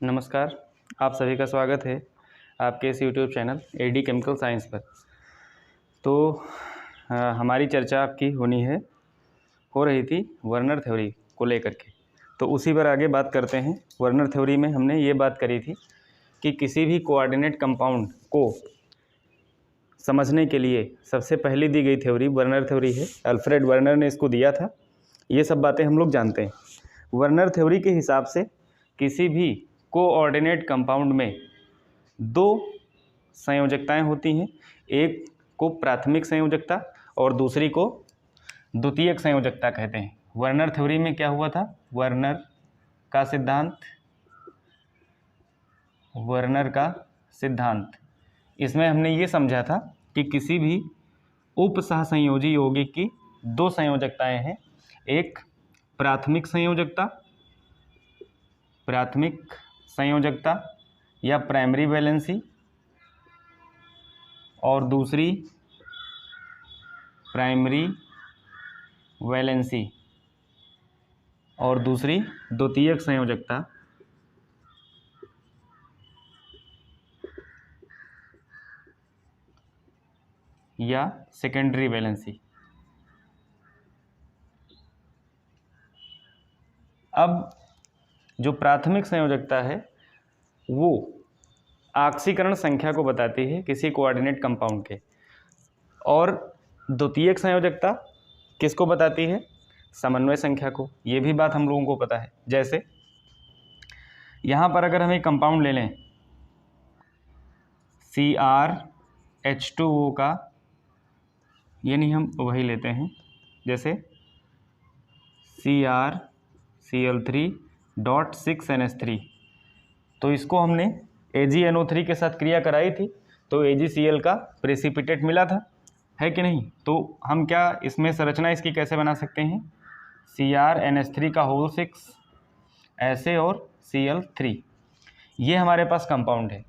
नमस्कार, आप सभी का स्वागत है आपके इस YouTube channel AD chemical science पर। तो हमारी चर्चा आपकी हो रही थी वर्नर थ्योरी को लेकर के। तो उसी पर आगे बात करते हैं। वर्नर थ्योरी में हमने ये बात करी थी कि किसी भी कोऑर्डिनेट कंपाउंड को समझने के लिए सबसे पहली दी गई थ्योरी वर्नर थ्योरी है। अल्फ्रेड वर्नर ने इसको दिया था। ये सब बातें हम लोग जानते हैं। वर्नर थ्योरी के हिसाब से किसी भी कोऑर्डिनेट कंपाउंड में दो संयोजकताएं होती हैं, एक को प्राथमिक संयोजकता और दूसरी को द्वितीयक संयोजकता कहते हैं। वर्नर थ्योरी में क्या हुआ था? वर्नर का सिद्धांत, इसमें हमने ये समझा था कि किसी भी उपसहसंयोजी यौगिक की दो संयोजकताएं हैं, एक प्राथमिक संयोजकता या प्राइमरी वैलेंसी और दूसरी प्राइमरी वैलेंसी और दूसरी द्वितीयक संयोजकता या सेकेंडरी वैलेंसी। अब जो प्राथमिक संयोजकता है वो ऑक्सीकरण संख्या को बताती है किसी कोऑर्डिनेट कंपाउंड के, और द्वितीयक संयोजकता किसको बताती है? समन्वय संख्या को। ये भी बात हम लोगों को पता है। जैसे यहाँ पर अगर हम एक कंपाउंड ले लें CrH2O का, ये नहीं हम वही लेते हैं, जैसे CrCl3.6NH3, तो इसको हमने AgNO3 के साथ क्रिया कराई थी तो AgCl का प्रेसिपिटेट मिला था, है कि नहीं? तो हम क्या इसमें संरचना इसकी कैसे बना सकते हैं? CrNH3 का होल 6 ऐसे और Cl3, ये हमारे पास कंपाउंड है।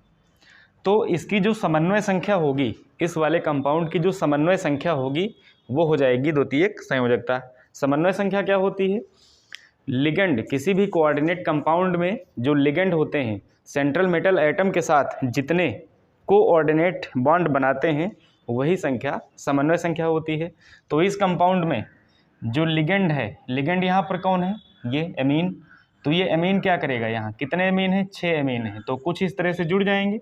तो इसकी जो समन्वय संख्या होगी, इस वाले कंपाउंड की जो समन्वय संख्या होगी वो हो जाएगी द्वितीयक संयोजकता। समन्वय संख्या क्या होती है? लिगेंड, किसी भी कोऑर्डिनेट कंपाउंड में जो लिगेंड होते हैं, सेंट्रल मेटल एटम के साथ जितने कोऑर्डिनेट बॉन्ड बनाते हैं वही संख्या समन्वय संख्या होती है। तो इस कंपाउंड में जो लिगेंड है, लिगेंड यहाँ पर कौन है? ये एमीन। तो ये एमीन क्या करेगा? यहाँ कितने एमीन हैं? 6 एमीन हैं। तो कुछ इस तरह से जुड़ जाएंगे,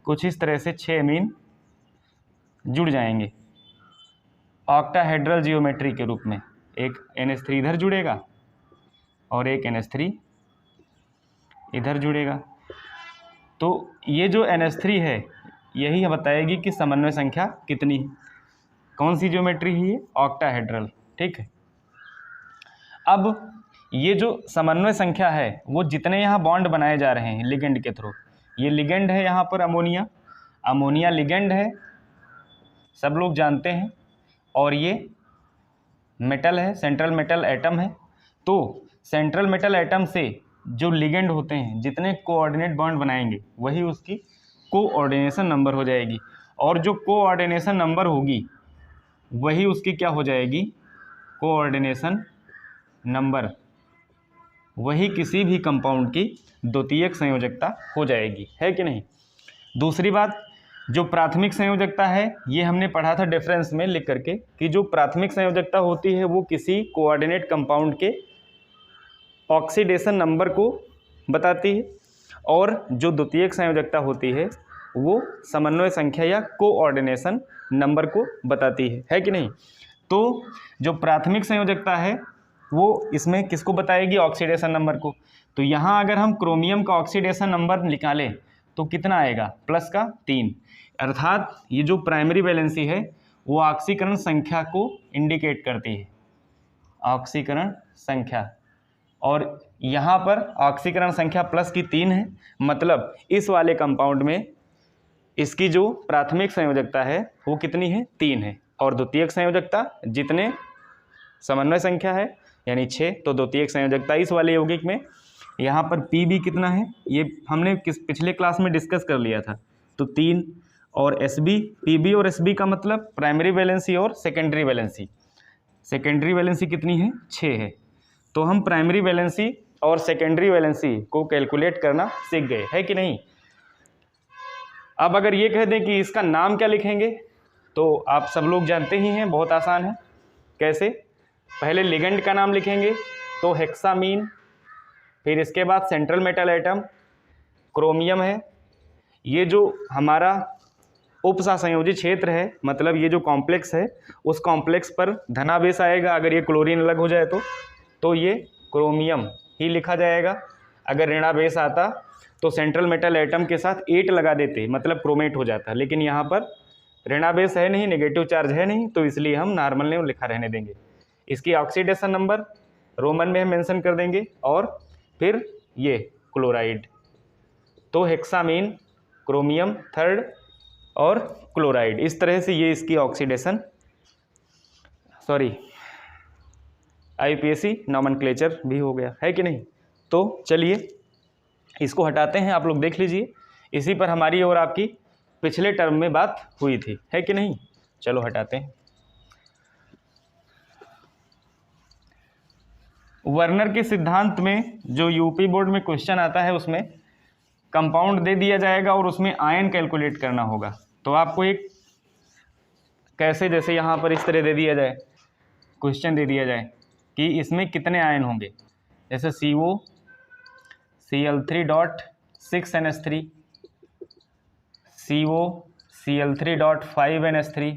कुछ इस तरह से 6 एमीन जुड़ जाएंगे ऑक्टाहेड्रल जियोमेट्री के रूप में। एक NH3 इधर जुड़ेगा और एक NH3 इधर जुड़ेगा। तो ये जो NH3 है यही बताएगी कि समन्वय संख्या कितनी है। कौन सी ज्योमेट्री है ये? ऑक्टाहेड्रल, ठीक है। अब ये जो समन्वय संख्या है वो जितने यहाँ बॉन्ड बनाए जा रहे हैं लिगेंड के थ्रू, ये लिगेंड है यहाँ पर अमोनिया लिगेंड है, सब लोग जानते हैं, और ये मेटल है, सेंट्रल मेटल एटम है। तो सेंट्रल मेटल एटम से जो लिगेंड होते हैं जितने कोऑर्डिनेट बॉन्ड बनाएंगे वही उसकी कोऑर्डिनेशन नंबर हो जाएगी, और जो कोऑर्डिनेशन नंबर होगी वही उसकी क्या हो जाएगी? कोऑर्डिनेशन नंबर, वही किसी भी कंपाउंड की द्वितीयक संयोजकता हो जाएगी, है कि नहीं? दूसरी बात, जो प्राथमिक संयोजकता है ये हमने पढ़ा था डिफरेंस में लिख करके कि जो प्राथमिक संयोजकता होती है वो किसी कोऑर्डिनेट कंपाउंड के ऑक्सीडेशन नंबर को बताती है, और जो द्वितीयक संयोजकता होती है वो समन्वय संख्या या कोऑर्डिनेशन नंबर को बताती है कि नहीं? तो जो प्राथमिक संयोजकता है वो इसमें किसको बताएगी? ऑक्सीडेशन नंबर को। तो यहाँ अगर हम क्रोमियम का ऑक्सीडेशन नंबर निकालें तो कितना आएगा? प्लस का 3। अर्थात ये जो प्राइमरी वैलेंसी है वो ऑक्सीकरण संख्या को इंडिकेट करती है, ऑक्सीकरण संख्या, और यहाँ पर ऑक्सीकरण संख्या प्लस की 3 है। मतलब इस वाले कंपाउंड में इसकी जो प्राथमिक संयोजकता है वो कितनी है? 3 है, और द्वितीयक संयोजकता जितने समन्वय संख्या है यानी 6, तो द्वितीयक संयोजकता इस वाले यौगिक में यहाँ पर Pb कितना है ये हमने पिछले क्लास में डिस्कस कर लिया था। तो 3, और Sb, Pb और Sb का मतलब प्राइमरी वैलेंसी और सेकेंडरी वैलेंसी। सेकेंडरी वैलेंसी कितनी है? 6 है। तो हम प्राइमरी वैलेंसी और सेकेंडरी वैलेंसी को कैलकुलेट करना सीख गए, है कि नहीं। अब अगर ये कह दें कि इसका नाम क्या लिखेंगे, तो आप सब लोग जानते ही हैं, बहुत आसान है। कैसे? पहले लिगेंड का नाम लिखेंगे तो हेक्सामीन, फिर इसके बाद सेंट्रल मेटल एटम क्रोमियम है। ये जो हमारा उपसहसंयोजी क्षेत्र है, मतलब ये जो कॉम्प्लेक्स है, उस कॉम्प्लेक्स पर धनावेश आएगा। अगर ये क्लोरीन अलग हो जाए तो ये क्रोमियम ही लिखा जाएगा। अगर ऋणावेश आता तो सेंट्रल मेटल एटम के साथ 8 लगा देते, मतलब क्रोमेट हो जाता। लेकिन यहाँ पर ऋणावेश है नहीं, नेगेटिव चार्ज है नहीं, तो इसलिए हम नॉर्मल नेम लिखा रहने देंगे। इसकी ऑक्सीडेशन नंबर रोमन में हम मेंशन कर देंगे, और फिर ये क्लोराइड, तो हेक्सामीन, क्रोमियम थर्ड और क्लोराइड, इस तरह से ये इसकी ऑक्सीडेशन, IUPAC नॉमेनक्लेचर भी हो गया, है कि नहीं। तो चलिए इसको हटाते हैं, आप लोग देख लीजिए। इसी पर हमारी और आपकी पिछले टर्म में बात हुई थी, है कि नहीं। चलो हटाते हैं। वर्नर के सिद्धांत में जो यूपी बोर्ड में क्वेश्चन आता है, उसमें कंपाउंड दे दिया जाएगा और उसमें आयन कैलकुलेट करना होगा। तो आपको एक कैसे, जैसे यहाँ पर इस तरह दे दिया जाए, क्वेश्चन दे दिया जाए कि इसमें कितने आयन होंगे, जैसे CO Cl3.6NH3, CO Cl3.5NH3,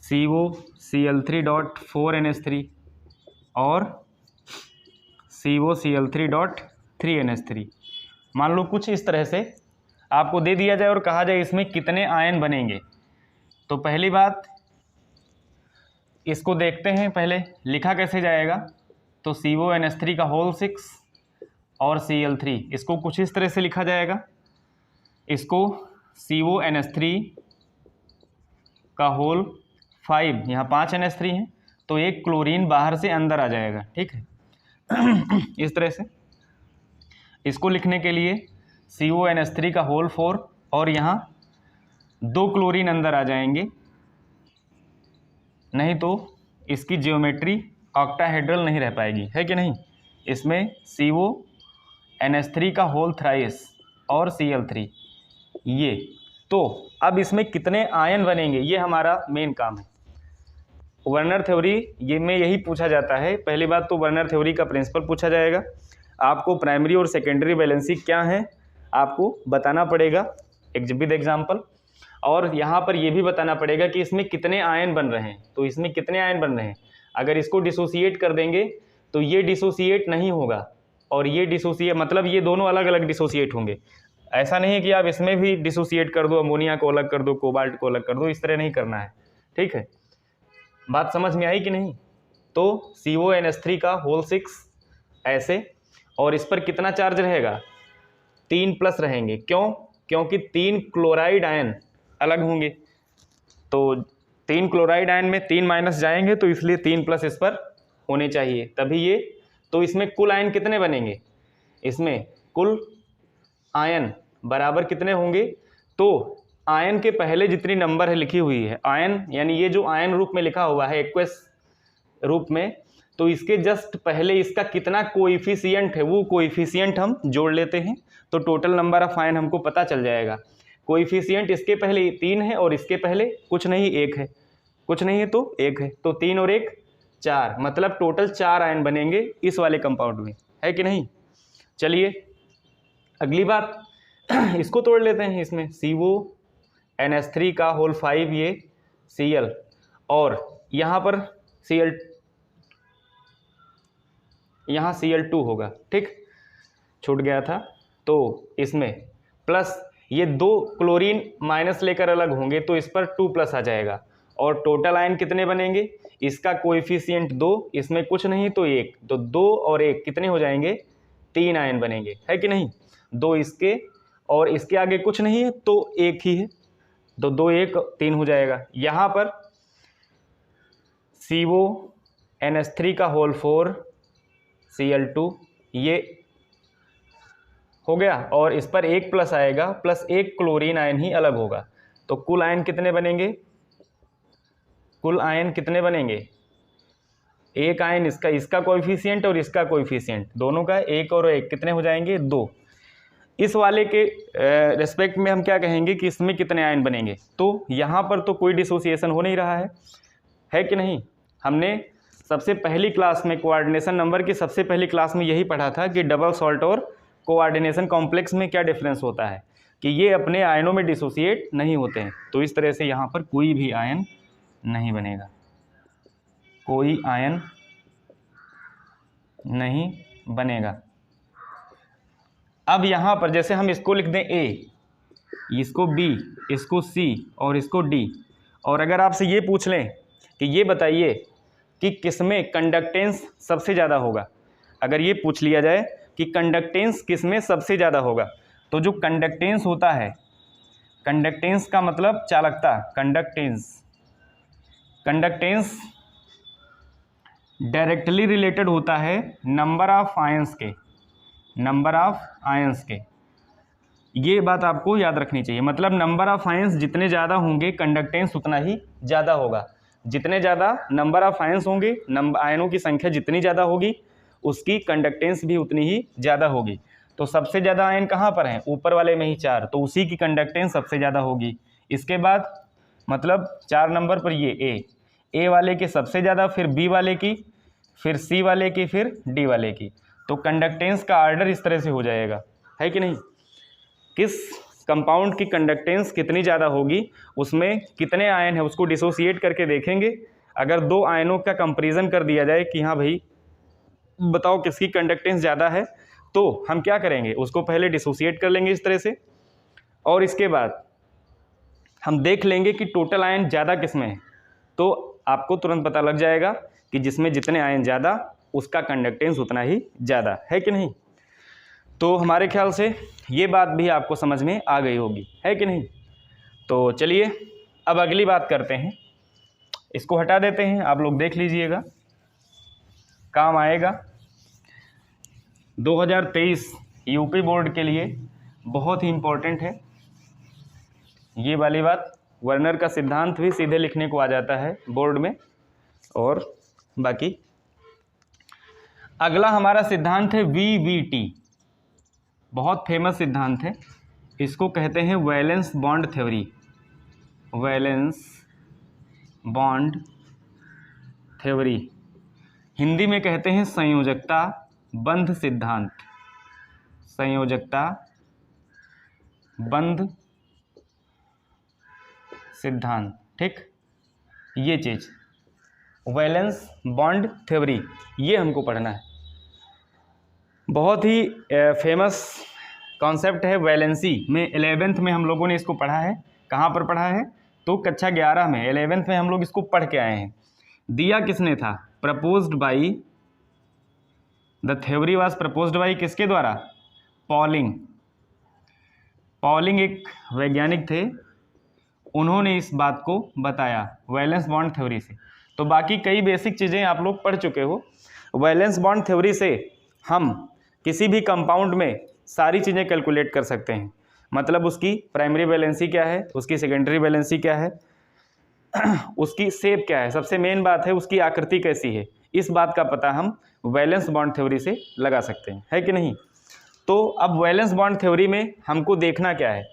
CO Cl3.4NH3 और CO Cl3.3NH3। मान लो कुछ इस तरह से आपको दे दिया जाए और कहा जाए इसमें कितने आयन बनेंगे। तो पहली बात, इसको देखते हैं पहले लिखा कैसे जाएगा। तो CONH3 का होल 6 और Cl3, इसको कुछ इस तरह से लिखा जाएगा। इसको CONH3 का होल 5, यहाँ 5 NH3 हैं, तो एक क्लोरीन बाहर से अंदर आ जाएगा, ठीक है। इस तरह से इसको लिखने के लिए CONH3 का होल 4 और यहाँ 2 क्लोरीन अंदर आ जाएंगे, नहीं तो इसकी जियोमेट्री ऑक्टाहेड्रल नहीं रह पाएगी, है कि नहीं। इसमें CONH3 का होल थ्राइस और Cl3, ये तो अब इसमें कितने आयन बनेंगे, ये हमारा मेन काम है। वर्नर थ्योरी ये में यही पूछा जाता है। पहली बात तो वर्नर थ्योरी का प्रिंसिपल पूछा जाएगा, आपको प्राइमरी और सेकेंडरी वैलेंसी क्या है आपको बताना पड़ेगा विद एग्जाम्पल, और यहाँ पर ये भी बताना पड़ेगा कि इसमें कितने आयन बन रहे हैं। तो इसमें कितने आयन बन रहे हैं, अगर इसको डिसोसिएट कर देंगे तो ये डिसोसिएट नहीं होगा, और ये डिसोसिएट मतलब ये दोनों अलग अलग डिसोसिएट होंगे। ऐसा नहीं है कि आप इसमें भी डिसोसिएट कर दो, अमोनिया को अलग कर दो, कोबाल्ट को अलग कर दो, इस तरह नहीं करना है, ठीक है। बात समझ में आई कि नहीं। तो CONH3 का होल 6 ऐसे, और इस पर कितना चार्ज रहेगा, 3+ रहेंगे। क्यों? क्योंकि 3 क्लोराइड आयन अलग होंगे, तो 3 क्लोराइड आयन में 3 माइनस जाएंगे, तो इसलिए 3+ इस पर होने चाहिए, तभी ये। तो इसमें कुल आयन कितने बनेंगे, इसमें कुल आयन बराबर कितने होंगे। तो आयन के पहले जितनी नंबर है लिखी हुई है, आयन यानी ये जो आयन रूप में लिखा हुआ है एक्वस रूप में, तो इसके जस्ट पहले इसका कितना कोएफिशिएंट है, वो कोएफिशिएंट हम जोड़ लेते हैं, तो टोटल नंबर ऑफ आयन हमको पता चल जाएगा। कोएफिशिएंट इसके पहले 3 है और इसके पहले कुछ नहीं 1 है, कुछ नहीं है तो 1 है, तो 3 और 1 4, मतलब टोटल 4 आयन बनेंगे इस वाले कंपाउंड में, है कि नहीं। चलिए अगली बात, इसको तोड़ लेते हैं। इसमें CONH3 का होल 5 ये Cl, और यहाँ पर यहाँ Cl2 होगा, ठीक, छूट गया था। तो इसमें प्लस ये 2 क्लोरीन माइनस लेकर अलग होंगे, तो इस पर 2+ आ जाएगा, और टोटल आयन कितने बनेंगे, इसका कोएफिशिएंट 2, इसमें कुछ नहीं तो 1, तो 2 और 1 कितने हो जाएंगे, 3 आयन बनेंगे, है कि नहीं। 2 इसके और इसके आगे कुछ नहीं है तो 1 ही है, तो 2 1 3 हो जाएगा। यहाँ पर CONH3 का होल 4 Cl2 ये हो गया, और इस पर 1+ आएगा, प्लस 1 क्लोरीन आयन ही अलग होगा, तो कुल आयन कितने बनेंगे, कुल आयन कितने बनेंगे, एक आयन इसका कोएफिशिएंट और इसका कोएफिशिएंट, दोनों का 1 और 1 कितने हो जाएंगे, 2। इस वाले के रेस्पेक्ट में हम क्या कहेंगे कि इसमें कितने आयन बनेंगे। तो यहाँ पर तो कोई डिसोसिएशन हो नहीं रहा है कि नहीं। हमने सबसे पहली क्लास में कोऑर्डिनेशन नंबर की सबसे पहली क्लास में यही पढ़ा था कि डबल सॉल्ट और कोऑर्डिनेशन कॉम्प्लेक्स में क्या डिफरेंस होता है, कि ये अपने आयनों में डिसोसिएट नहीं होते हैं। तो इस तरह से यहाँ पर कोई भी आयन नहीं बनेगा, कोई आयन नहीं बनेगा। अब यहाँ पर जैसे हम इसको लिख दें A, इसको B, इसको C और इसको D, और अगर आपसे ये पूछ लें कि ये बताइए कि किसमें कंडक्टेंस सबसे ज़्यादा होगा, अगर ये पूछ लिया जाए कि कंडक्टेंस किसमें सबसे ज़्यादा होगा, तो जो कंडक्टेंस होता है, कंडक्टेंस का मतलब चालकता, कंडक्टेंस डायरेक्टली रिलेटेड होता है नंबर ऑफ आयंस के, ये बात आपको याद रखनी चाहिए। मतलब नंबर ऑफ आयंस जितने ज़्यादा होंगे कंडक्टेंस उतना ही ज़्यादा होगा। जितने ज़्यादा नंबर ऑफ आयंस होंगे, आयनों की संख्या जितनी ज़्यादा होगी उसकी कंडक्टेंस भी उतनी ही ज़्यादा होगी। तो सबसे ज़्यादा आयन कहाँ पर हैं, ऊपर वाले में ही 4, तो उसी की कंडक्टेंस सबसे ज़्यादा होगी। इसके बाद मतलब 4 नंबर पर ये ए वाले की सबसे ज़्यादा, फिर बी वाले की, फिर सी वाले की, फिर डी वाले की। तो कंडक्टेंस का आर्डर इस तरह से हो जाएगा, है कि नहीं। किस कंपाउंड की कंडक्टेंस कितनी ज़्यादा होगी, उसमें कितने आयन है उसको डिसोसिएट करके देखेंगे। अगर 2 आयनों का कंपैरिजन कर दिया जाए कि हाँ भाई बताओ किसकी कंडक्टेंस ज़्यादा है, तो हम क्या करेंगे, उसको पहले डिसोसिएट कर लेंगे इस तरह से, और इसके बाद हम देख लेंगे कि टोटल आयन ज़्यादा किसमें है। तो आपको तुरंत पता लग जाएगा कि जिसमें जितने आयन ज़्यादा उसका कंडक्टेंस उतना ही ज़्यादा, है कि नहीं। तो हमारे ख्याल से ये बात भी आपको समझ में आ गई होगी, है कि नहीं। तो चलिए अब अगली बात करते हैं, इसको हटा देते हैं, आप लोग देख लीजिएगा, काम आएगा। 2023 यूपी बोर्ड के लिए बहुत ही इम्पोर्टेंट है ये वाली बात। वर्नर का सिद्धांत भी सीधे लिखने को आ जाता है बोर्ड में। और बाकी अगला हमारा सिद्धांत है VVT, बहुत फेमस सिद्धांत है, इसको कहते हैं valence bond theory. Valence bond theory Hindi में कहते हैं संयोजकता बंध सिद्धांत, संयोजकता बंध सिद्धांत, ठीक। ये चीज़ वैलेंस बॉन्ड थ्योरी ये हमको पढ़ना है। बहुत ही फेमस कॉन्सेप्ट है वैलेंसी में। 11th में हम लोगों ने इसको पढ़ा है। कहाँ पर पढ़ा है, तो कक्षा 11 में, 11th में हम लोग इसको पढ़ के आए हैं। दिया किसने था, proposed by, the theory was proposed by किसके द्वारा, पॉलिंग। पॉलिंग एक वैज्ञानिक थे, उन्होंने इस बात को बताया वैलेंस बॉन्ड थ्योरी से। तो बाकी कई बेसिक चीज़ें आप लोग पढ़ चुके हो। वैलेंस बॉन्ड थ्योरी से हम किसी भी कंपाउंड में सारी चीज़ें कैलकुलेट कर सकते हैं। मतलब उसकी प्राइमरी वैलेंसी क्या है, उसकी सेकेंडरी वैलेंसी क्या है, उसकी शेप क्या है, सबसे मेन बात है उसकी आकृति कैसी है। इस बात का पता हम वैलेंस बॉन्ड थ्योरी से लगा सकते हैं, है कि नहीं। तो अब वैलेंस बॉन्ड थ्योरी में हमको देखना क्या है,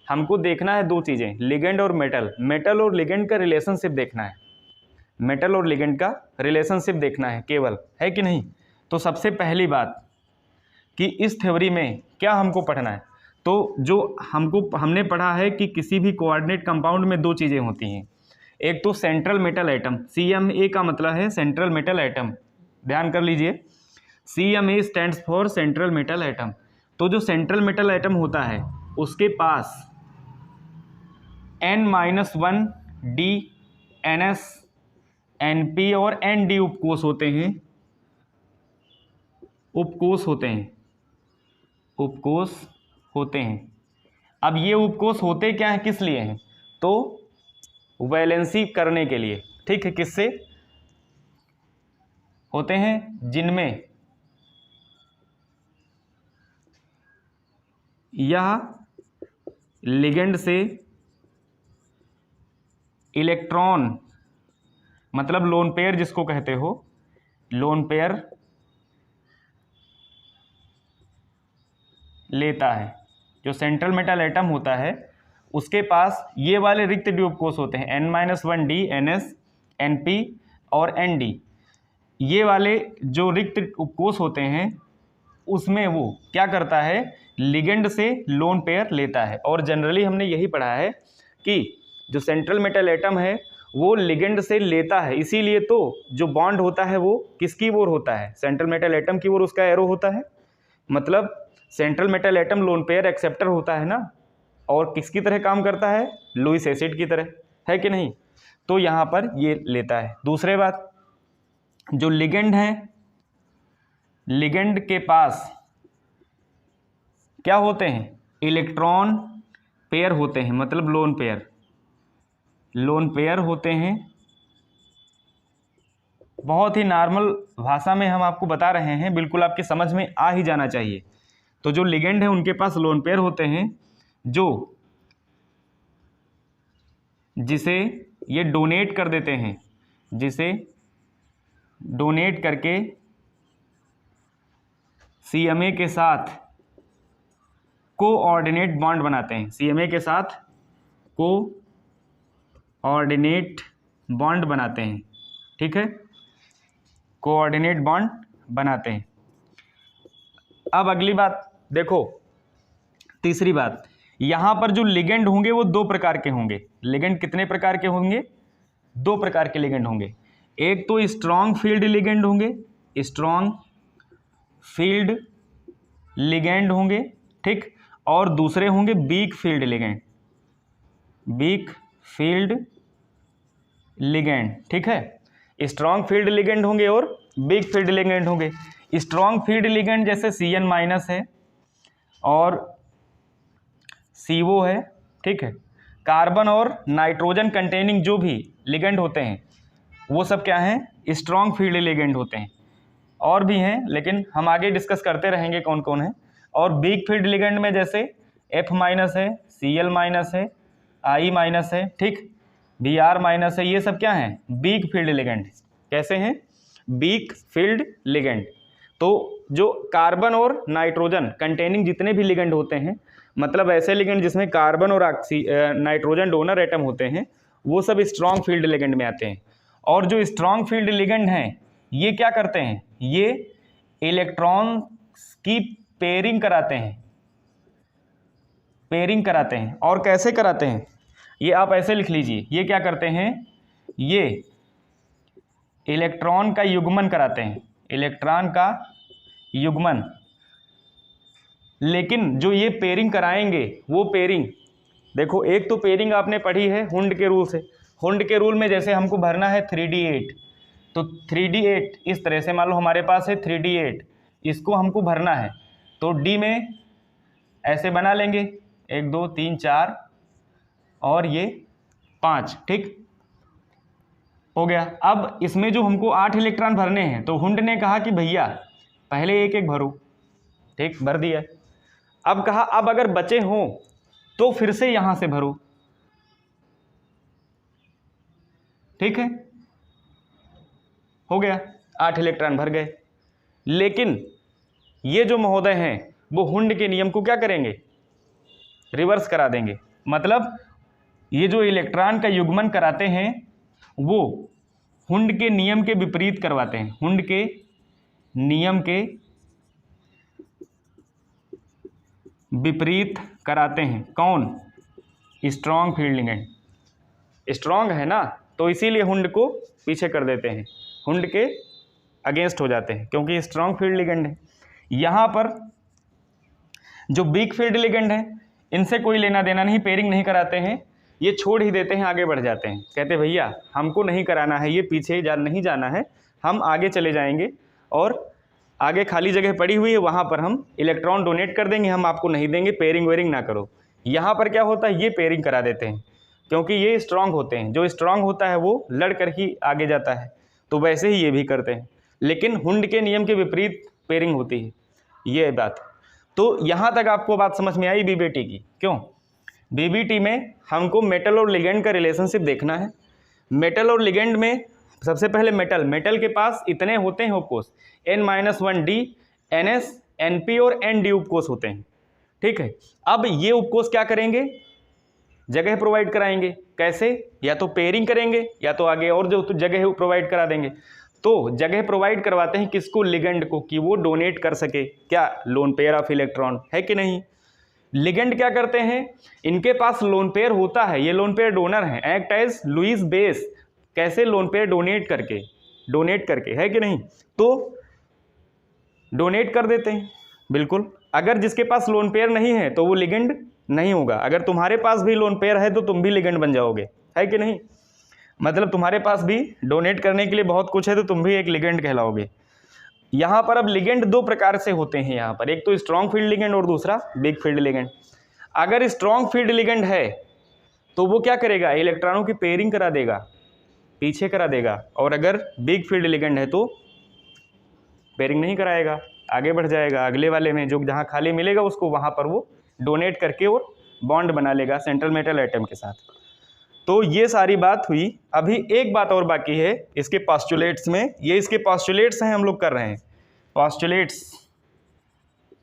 हमको देखना है 2 चीज़ें, लिगेंड और मेटल। मेटल और लिगेंड का रिलेशनशिप देखना है, मेटल और लिगेंड का रिलेशनशिप देखना है केवल, है कि नहीं। तो सबसे पहली बात कि इस थ्योरी में क्या हमको पढ़ना है, तो जो हमने पढ़ा है कि किसी भी कोऑर्डिनेट कंपाउंड में 2 चीज़ें होती हैं। एक तो सेंट्रल मेटल एटम, CMA का मतलब है सेंट्रल मेटल एटम, ध्यान कर लीजिए, CMA stands for central metal atom. तो जो सेंट्रल मेटल एटम होता है उसके पास N-1 D NS NP और ND उपकोष होते हैं, उपकोष होते हैं। अब ये उपकोष होते क्या हैं, किस लिए हैं, तो वैलेंसी करने के लिए, ठीक है। किससे होते हैं, जिनमें यह लिगेंड से इलेक्ट्रॉन, मतलब लोन पेयर जिसको कहते हो, लोन पेयर लेता है। जो सेंट्रल मेटल एटम होता है उसके पास ये वाले रिक्त डी उपकोष होते हैं, N-1D, NS, NP और ND। ये वाले जो रिक्त उपकोष होते हैं उसमें वो क्या करता है, लिगेंड से लोन पेयर लेता है। और जनरली हमने यही पढ़ा है कि जो सेंट्रल मेटल एटम है वो लिगेंड से लेता है, इसीलिए तो जो बॉन्ड होता है वो किसकी ओर होता है, सेंट्रल मेटल एटम की ओर उसका एरो होता है। मतलब central metal atom lone pair acceptor होता है ना, और किसकी तरह काम करता है, लुईस एसिड की तरह, है कि नहीं। तो यहाँ पर ये लेता है। दूसरे बात, जो लिगेंड है, लिगेंड के पास क्या होते हैं, इलेक्ट्रॉन पेयर होते हैं, मतलब लोन पेयर, लोन पेयर होते हैं। बहुत ही नॉर्मल भाषा में हम आपको बता रहे हैं, बिल्कुल आपके समझ में आ ही जाना चाहिए। तो जो लिगेंड है उनके पास लोन पेयर होते हैं, जो जिसे ये डोनेट कर देते हैं, जिसे डोनेट करके CMA के साथ कोऑर्डिनेट बॉन्ड बनाते हैं, CMA के साथ कोऑर्डिनेट बॉन्ड बनाते हैं, ठीक है, कोऑर्डिनेट बॉन्ड बनाते हैं। अब अगली बात देखो, तीसरी बात, यहाँ पर जो लिगेंड होंगे वो दो प्रकार के होंगे। लिगेंड कितने प्रकार के होंगे, दो प्रकार के लिगेंड होंगे। एक तो स्ट्रॉन्ग फील्ड लिगेंड होंगे, स्ट्रॉन्ग फील्ड लिगेंड होंगे, ठीक, और दूसरे होंगे weak field ligand, weak field ligand, ठीक है। स्ट्रॉन्ग फील्ड लिगेंड होंगे और वीक फील्ड लिगेंड होंगे। स्ट्रॉन्ग फील्ड लिगेंड जैसे Cn- है और CO है, ठीक है। कार्बन और नाइट्रोजन कंटेनिंग जो भी लिगेंड होते हैं वो सब क्या हैं, स्ट्रॉन्ग फील्ड लिगेंड होते हैं। और भी हैं लेकिन हम आगे डिस्कस करते रहेंगे कौन कौन है। और वीक फील्ड लिगेंड में जैसे F- है, Cl- है, I- है, ठीक, Br- है, ये सब क्या हैं, वीक फील्ड लिगेंड। कैसे हैं, वीक फील्ड लिगेंड। तो जो कार्बन और नाइट्रोजन कंटेनिंग जितने भी लिगेंड होते हैं, मतलब ऐसे लिगेंड जिसमें कार्बन और नाइट्रोजन डोनर एटम होते हैं, वो सब स्ट्रॉन्ग फील्ड लिगेंड में आते हैं। और जो स्ट्रॉन्ग फील्ड लिगेंड हैं ये क्या करते हैं, ये इलेक्ट्रॉन की पेयरिंग कराते हैं, पेयरिंग कराते हैं। और कैसे कराते हैं, ये आप ऐसे लिख लीजिए, ये क्या करते हैं, ये इलेक्ट्रॉन का युग्मन कराते हैं, इलेक्ट्रॉन का युग्मन। लेकिन जो ये पेयरिंग कराएंगे वो पेयरिंग देखो, एक तो पेयरिंग आपने पढ़ी है हुंड के रूल से। हुंड के रूल में जैसे हमको भरना है 3d8, तो 3d8 इस तरह से, मान लो हमारे पास है 3d8, इसको हमको भरना है तो D में ऐसे बना लेंगे 1 2 3 4 और ये 5, ठीक हो गया। अब इसमें जो हमको 8 इलेक्ट्रॉन भरने हैं तो हुंड ने कहा कि भैया पहले एक एक भरो, ठीक, भर दिया। अब कहा अब अगर बचे हों तो फिर से यहां से भरो, ठीक है, हो गया, 8 इलेक्ट्रॉन भर गए। लेकिन ये जो महोदय हैं वो हुंड के नियम को क्या करेंगे, रिवर्स करा देंगे। मतलब ये जो इलेक्ट्रॉन का युग्मन कराते हैं वो हुंड के नियम के विपरीत करवाते हैं, हुंड के नियम के विपरीत कराते हैं। कौन, स्ट्रॉन्ग फील्ड लिगेंड, स्ट्रॉन्ग है ना, तो इसीलिए हुंड को पीछे कर देते हैं, हुंड के अगेंस्ट हो जाते हैं क्योंकि स्ट्रॉन्ग फील्ड लिगेंड है। यहाँ पर जो वीक फील्ड लिगेंड है इनसे कोई लेना देना नहीं, पेयरिंग नहीं कराते हैं, ये छोड़ ही देते हैं, आगे बढ़ जाते हैं, कहते भैया हमको नहीं कराना है, ये पीछे नहीं जाना है, हम आगे चले जाएंगे और आगे खाली जगह पड़ी हुई है वहाँ पर हम इलेक्ट्रॉन डोनेट कर देंगे, हम आपको नहीं देंगे, पेयरिंग वेयरिंग ना करो। यहाँ पर क्या होता है, ये पेयरिंग करा देते हैं क्योंकि ये स्ट्रांग होते हैं, जो स्ट्रांग होता है वो लड़ कर ही आगे जाता है, तो वैसे ही ये भी करते हैं। लेकिन हुंड के नियम के विपरीत पेयरिंग होती है, ये बात। तो यहाँ तक आपको बात समझ में आई बीबीटी की। क्यों, बीबीटी में हमको मेटल और लिगेंड का रिलेशनशिप देखना है। मेटल और लिगेंड में सबसे पहले मेटल के पास इतने होते हैं उपकोष, N-1D, NS, NP और ND उपकोष होते हैं, ठीक है। अब ये उपकोष क्या करेंगे, जगह प्रोवाइड कराएंगे। कैसे, या तो पेयरिंग करेंगे या तो आगे और जो जगह है वो प्रोवाइड करा देंगे। तो जगह प्रोवाइड करवाते हैं किसको, लिगेंड को, कि वो डोनेट कर सके क्या, लोन पेयर ऑफ इलेक्ट्रॉन, है कि नहीं। लिगेंड क्या करते हैं, इनके पास लोन पेयर होता है, ये लोन पेयर डोनर हैं, एक्ट एज लुईस बेस, कैसे, लोन पेयर डोनेट करके, है कि नहीं। तो डोनेट कर देते हैं, बिल्कुल। अगर जिसके पास लोन पेयर नहीं है तो वो लिगेंड नहीं होगा। अगर तुम्हारे पास भी लोन पेयर है तो तुम भी लिगेंड बन जाओगे, है कि नहीं। मतलब तुम्हारे पास भी डोनेट करने के लिए बहुत कुछ है तो तुम भी एक लिगेंड कहलाओगे। यहाँ पर अब लिगेंड दो प्रकार से होते हैं यहाँ पर, एक तो स्ट्रॉन्ग फील्ड लिगेंड और दूसरा वीक फील्ड लिगेंड। अगर स्ट्रॉन्ग फील्ड लिगेंड है तो वो क्या करेगा, इलेक्ट्रॉनों की पेयरिंग करा देगा, पीछे करा देगा। और अगर वीक फील्ड लिगेंड है तो पेयरिंग नहीं कराएगा, आगे बढ़ जाएगा, अगले वाले में जो जहाँ खाली मिलेगा उसको वहाँ पर वो डोनेट करके और बॉन्ड बना लेगा सेंट्रल मेटल एटम के साथ। तो ये सारी बात हुई। अभी एक बात और बाकी है इसके पॉस्टुलेट्स में, ये इसके पॉस्टुलेट्स हैं, हम लोग कर रहे हैं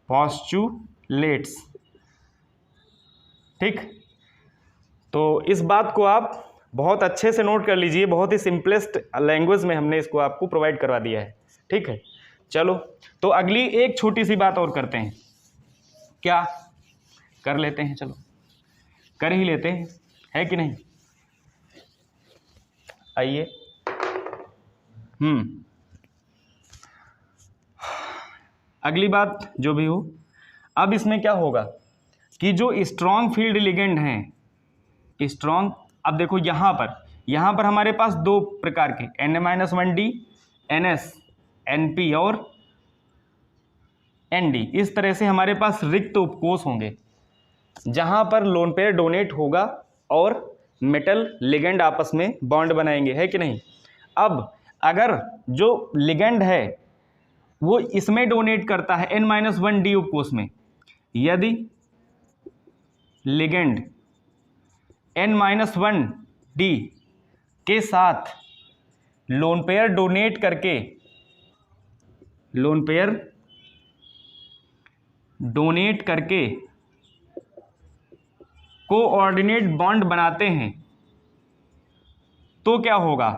पॉस्टुलेट्स, ठीक। तो इस बात को आप बहुत अच्छे से नोट कर लीजिए, बहुत ही सिंपलेस्ट लैंग्वेज में हमने इसको आपको प्रोवाइड करवा दिया है, ठीक है। चलो, तो अगली एक छोटी सी बात और करते हैं, क्या कर लेते हैं, चलो कर ही लेते हैं, है कि नहीं। आइए, अगली बात जो भी हो, अब इसमें क्या होगा कि जो स्ट्रॉन्ग फील्ड लिगेंड हैं, स्ट्रॉन्ग, अब देखो यहाँ पर हमारे पास दो प्रकार के N-1D, NS, NP और ND, इस तरह से हमारे पास रिक्त उपकोष होंगे जहाँ पर लोन पेयर डोनेट होगा और मेटल लिगेंड आपस में बॉन्ड बनाएंगे, है कि नहीं। अब अगर जो लिगेंड है वो इसमें डोनेट करता है N-1D उपकोष में, यदि लिगेंड N-1D के साथ लोन पेयर डोनेट करके कोऑर्डिनेट बॉन्ड बनाते हैं, तो क्या होगा,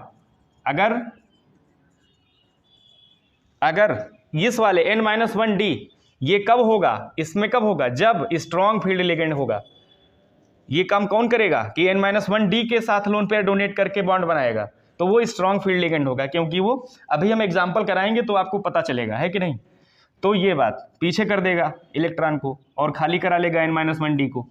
अगर इस वाले N-1D ये कब होगा, इसमें कब होगा, जब स्ट्रॉन्ग फील्ड लिगेंड होगा। ये काम कौन करेगा कि N-1D के साथ लोन पेयर डोनेट करके बॉन्ड बनाएगा, तो वो स्ट्रॉन्ग फील्ड लिगेंड होगा, क्योंकि वो अभी हम एग्जांपल कराएंगे तो आपको पता चलेगा, है कि नहीं। तो ये बात पीछे कर देगा इलेक्ट्रॉन को और खाली करा लेगा N-1D को।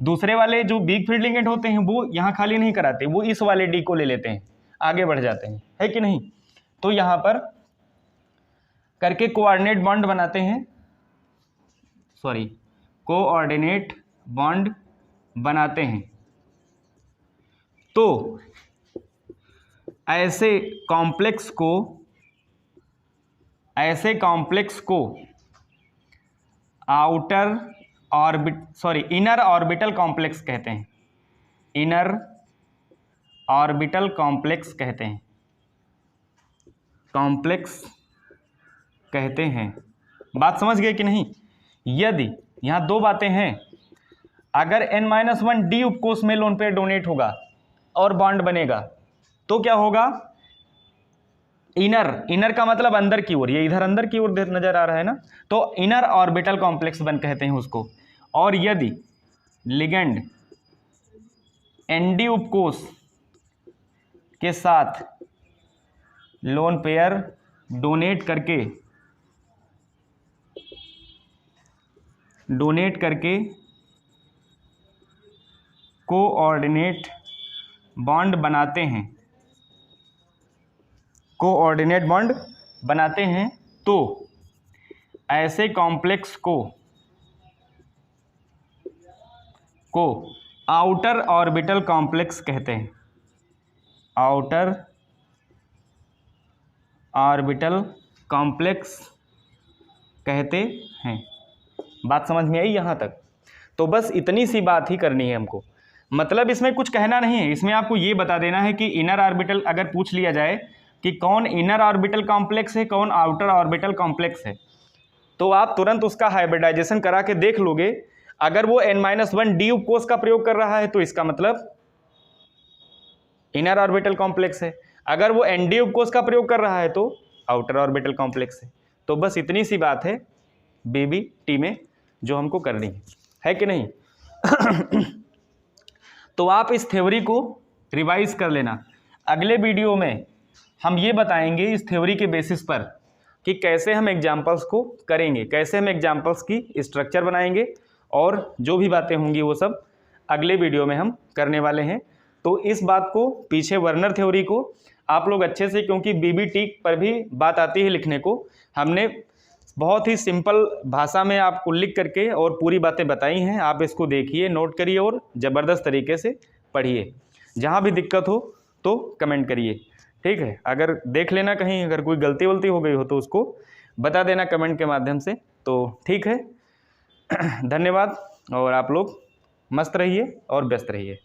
दूसरे वाले जो वीक फील्ड लिगेंड होते हैं वो यहाँ खाली नहीं कराते, वो इस वाले D को ले लेते हैं, आगे बढ़ जाते हैं, है कि नहीं। तो यहाँ पर करके कोऑर्डिनेट बॉन्ड बनाते हैं, कोऑर्डिनेट बॉन्ड बनाते हैं। तो ऐसे कॉम्प्लेक्स को इनर ऑर्बिटल कॉम्प्लेक्स कहते हैं, इनर ऑर्बिटल कॉम्प्लेक्स कहते हैं। बात समझ गए कि नहीं। यदि यहाँ दो बातें हैं, अगर N-1D उपकोष में लोन पेयर डोनेट होगा और बॉन्ड बनेगा तो क्या होगा, इनर का मतलब अंदर की ओर, ये इधर अंदर की ओर नजर आ रहा है ना, तो इनर ऑर्बिटल कॉम्प्लेक्स बन कहते हैं उसको। और यदि लिगेंड ND उपकोष के साथ lone pair donate coordinate bond बनाते हैं, तो ऐसे कॉम्प्लेक्स को आउटर ऑर्बिटल कॉम्प्लेक्स कहते हैं, आउटर ऑर्बिटल कॉम्प्लेक्स कहते हैं। बात समझ में आई यहाँ तक। तो बस इतनी सी बात ही करनी है हमको, मतलब इसमें कुछ कहना नहीं है, इसमें आपको ये बता देना है कि इनर ऑर्बिटल अगर पूछ लिया जाए कि कौन इनर ऑर्बिटल कॉम्प्लेक्स है, कौन आउटर ऑर्बिटल कॉम्प्लेक्स है, तो आप तुरंत उसका हाइब्रिडाइजेशन करा के देख लोगे। अगर वो n-1 डी उपकोष का प्रयोग कर रहा है तो इसका मतलब इनर ऑर्बिटल कॉम्प्लेक्स है, अगर वो एन-डी उपकोष का प्रयोग कर रहा है तो आउटर ऑर्बिटल कॉम्प्लेक्स है। तो बस इतनी सी बात है बीबीटी में जो हमको करनी है कि नहीं। तो आप इस थ्योरी को रिवाइज कर लेना। अगले वीडियो में हम ये बताएंगे इस थ्योरी के बेसिस पर कि कैसे हम एग्जाम्पल्स को करेंगे, कैसे हम एग्जाम्पल्स की स्ट्रक्चर बनाएंगे, और जो भी बातें होंगी वो सब अगले वीडियो में हम करने वाले हैं। तो इस बात को, पीछे वर्नर थ्योरी को आप लोग अच्छे से, क्योंकि बीबीटी पर भी बात आती है लिखने को, हमने बहुत ही सिंपल भाषा में आपको लिख करके और पूरी बातें बताई हैं। आप इसको देखिए, नोट करिए और ज़बरदस्त तरीके से पढ़िए। जहाँ भी दिक्कत हो तो कमेंट करिए, ठीक है। अगर देख लेना कहीं अगर कोई गलती वलती हो गई हो तो उसको बता देना कमेंट के माध्यम से। तो ठीक है, धन्यवाद, और आप लोग मस्त रहिए और व्यस्त रहिए।